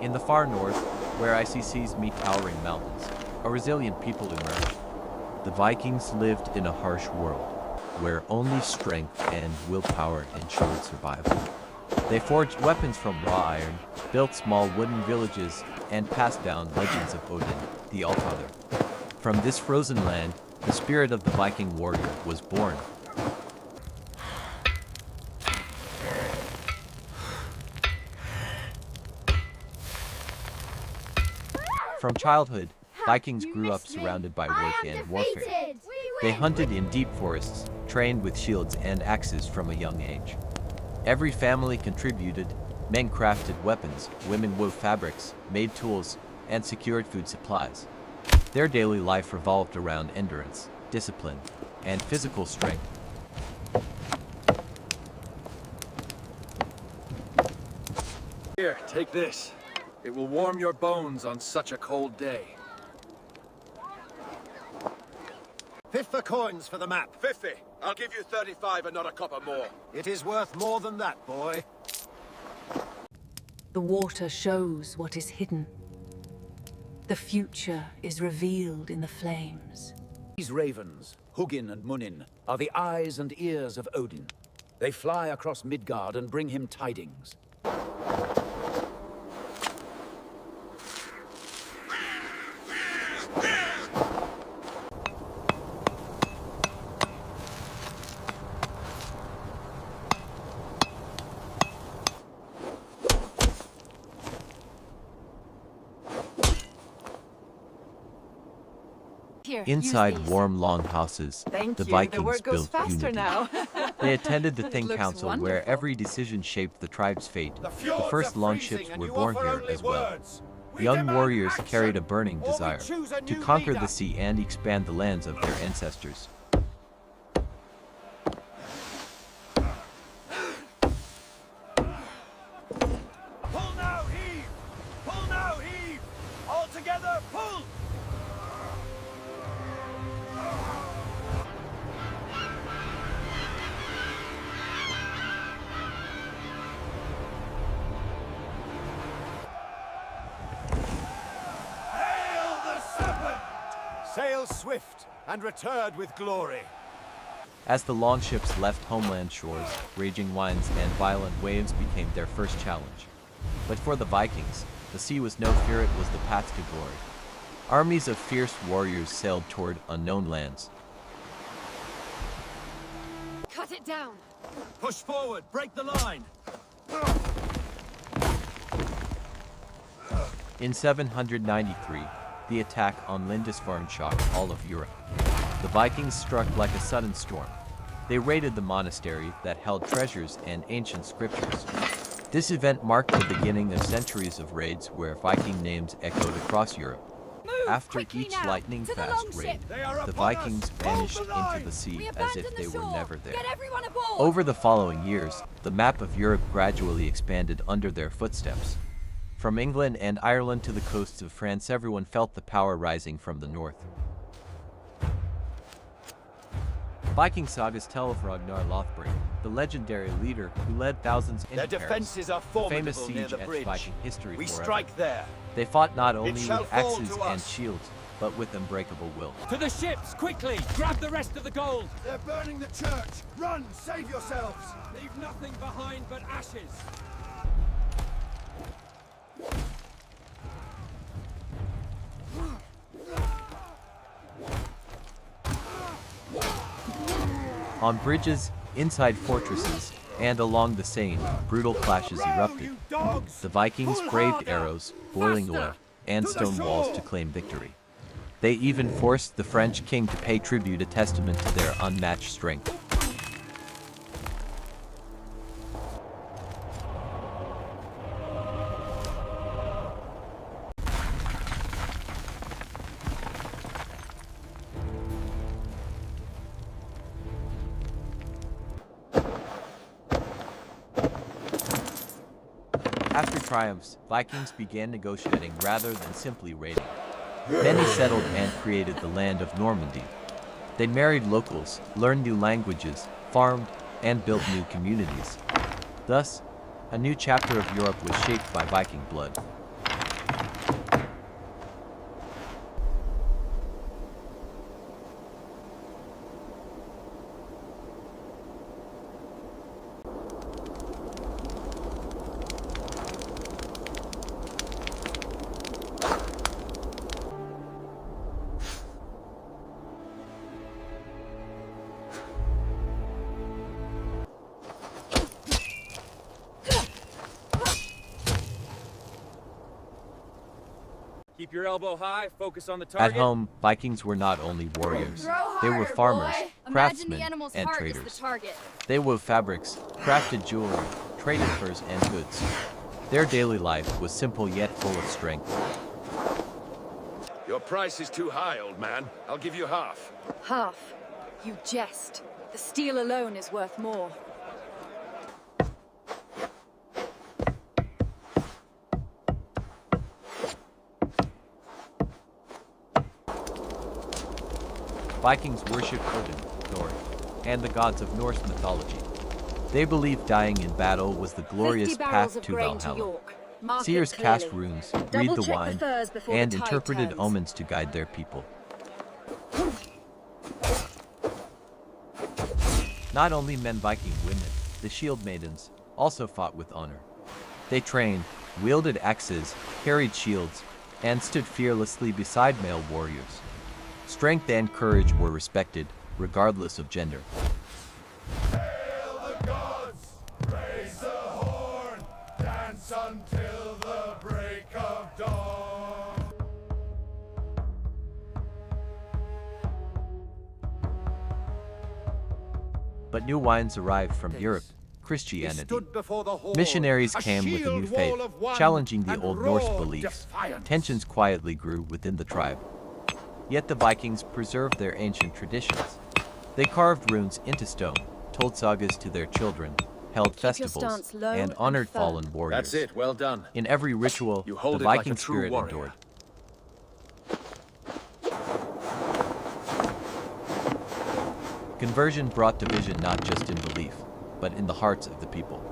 In the far north, where icy seas meet towering mountains, a resilient people emerged. The Vikings lived in a harsh world, where only strength and willpower ensured survival. They forged weapons from raw iron, built small wooden villages, and passed down legends of Odin, the Allfather. From this frozen land, the spirit of the Viking warrior was born. From childhood, Vikings grew up surrounded by work and warfare. They hunted in deep forests, trained with shields and axes from a young age. Every family contributed. Men crafted weapons, women wove fabrics, made tools, and secured food supplies. Their daily life revolved around endurance, discipline, and physical strength. Here, take this. It will warm your bones on such a cold day. 50 coins for the map. 50. I'll give you 35 and not a copper more. It is worth more than that, boy. The water shows what is hidden. The future is revealed in the flames. These ravens, Hugin and Munin, are the eyes and ears of Odin. They fly across Midgard and bring him tidings. Inside warm longhouses, the Vikings built unity. Now. They attended the Thing Council where every decision shaped the tribe's fate. The first longships were born here as well. Young warriors carried a burning desire to conquer the sea and expand the lands of their ancestors. Pull now, heave! Pull now, heave! All together, pull! Sail swift and return with glory. As the longships left homeland shores, raging winds and violent waves became their first challenge. But for the Vikings, the sea was no fear, it was the path to glory. Armies of fierce warriors sailed toward unknown lands. Cut it down. Push forward, break the line. In 793, the attack on Lindisfarne shocked all of Europe. The Vikings struck like a sudden storm. They raided the monastery that held treasures and ancient scriptures. This event marked the beginning of centuries of raids where Viking names echoed across Europe. After each lightning-fast raid, the Vikings vanished into the sea as if they were never there. Over the following years, the map of Europe gradually expanded under their footsteps. From England and Ireland to the coasts of France, everyone felt the power rising from the north. Viking sagas tell of Ragnar Lothbrok, the legendary leader who led thousands into Their Paris. defenses are The famous formidable near siege the etched bridge. Viking history We forever. strike there. They fought not only shall with fall axes to and us. shields, but with unbreakable will. To the ships, quickly! Grab the rest of the gold! They're burning the church. Run, save yourselves. Leave nothing behind but ashes! On bridges, inside fortresses, and along the Seine, brutal clashes erupted. The Vikings braved arrows, boiling oil, and stone walls to claim victory. They even forced the French king to pay tribute, a testament to their unmatched strength. After triumphs, Vikings began negotiating rather than simply raiding. Many settled and created the land of Normandy. They married locals, learned new languages, farmed, and built new communities. Thus, a new chapter of Europe was shaped by Viking blood. Keep your elbow high, focus on the At target. home, Vikings were not only warriors. They were farmers, craftsmen, and heart is traders. the target. They wove fabrics, crafted jewelry, traded furs and goods. Their daily life was simple yet full of strength. Your price is too high, old man. I'll give you half. Half. You jest. The steel alone is worth more. Vikings worshipped Odin, Thor, and the gods of Norse mythology. They believed dying in battle was the glorious 50 barrels path of to grain to Valhalla. York. Mark it Seers cast clearly. runes, read the Double-check wine, furs before and the tide interpreted turns. omens to guide their people. Not only men, Viking women, the shieldmaidens, also fought with honor. They trained, wielded axes, carried shields, and stood fearlessly beside male warriors. Strength and courage were respected, regardless of gender. Hail the gods! Raise the horn! Dance until the break of dawn! But new wines arrived from Europe, Christianity. Stood before the horde, Missionaries a came with a new shield faith, wall of one, challenging the and old Norse roared beliefs. defiance. Tensions quietly grew within the tribe. Yet the Vikings preserved their ancient traditions. They carved runes into stone, told sagas to their children, held Keep your festivals, stance low and and honored firm. fallen warriors. That's it. Well done. In every ritual, You hold the it like a Viking true spirit warrior. endured. Conversion brought division not just in belief, but in the hearts of the people.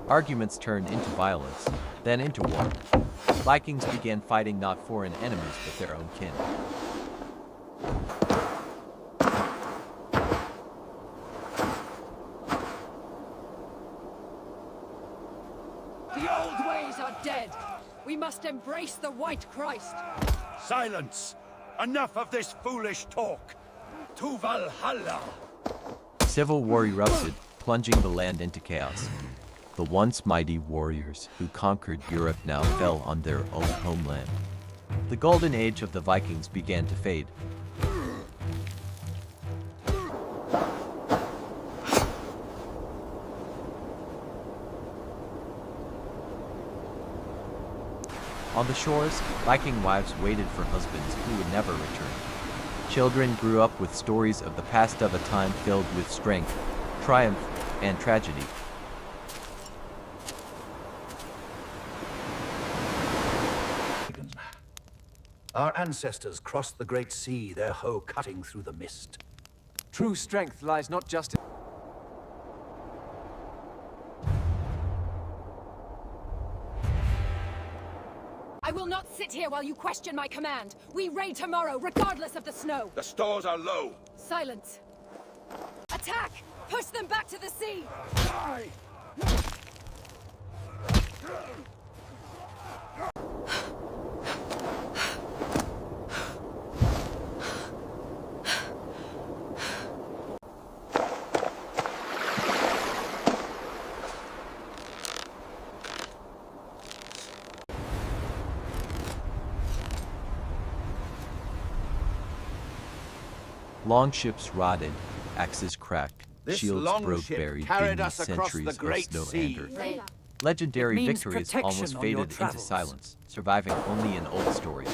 Arguments turned into violence, then into war. Vikings began fighting not foreign enemies but their own kin. The old ways are dead. We must embrace the White Christ. Silence! Enough of this foolish talk! To Valhalla! Civil war erupted, plunging the land into chaos. The once mighty warriors who conquered Europe now fell on their own homeland. The golden age of the Vikings began to fade. On the shores, Viking wives waited for husbands who would never return. Children grew up with stories of the past, of a time filled with strength, triumph, and tragedy. Our ancestors crossed the Great Sea, their hoe cutting through the mist. True strength lies not just in... I will not sit here while you question my command. We raid tomorrow, regardless of the snow. The stores are low. Silence. Attack! Push them back to the sea! Long ships rotted, axes cracked, This shields long broke ship buried carried beneath us across the centuries of Great snow Sea. and earth. Ragnar. Legendary It means victories protection almost on your faded into travels. silence, surviving only in old stories.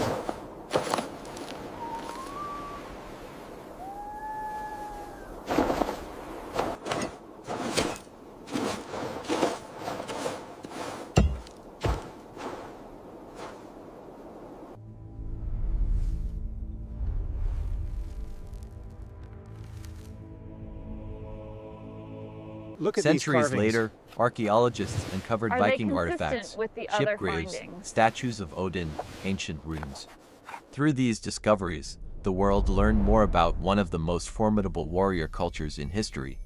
Look at Centuries these carvings. later, archaeologists uncovered Are they Viking consistent artifacts, with the other ship graves, findings? statues of Odin, ancient runes. Through these discoveries, the world learned more about one of the most formidable warrior cultures in history.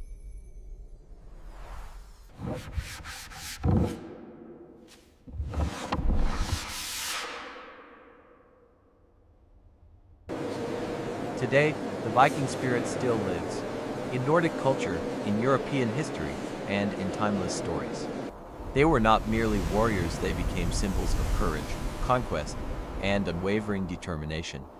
Today, the Viking spirit still lives, in Nordic culture, in European history, and in timeless stories. They were not merely warriors, they became symbols of courage, conquest, and unwavering determination.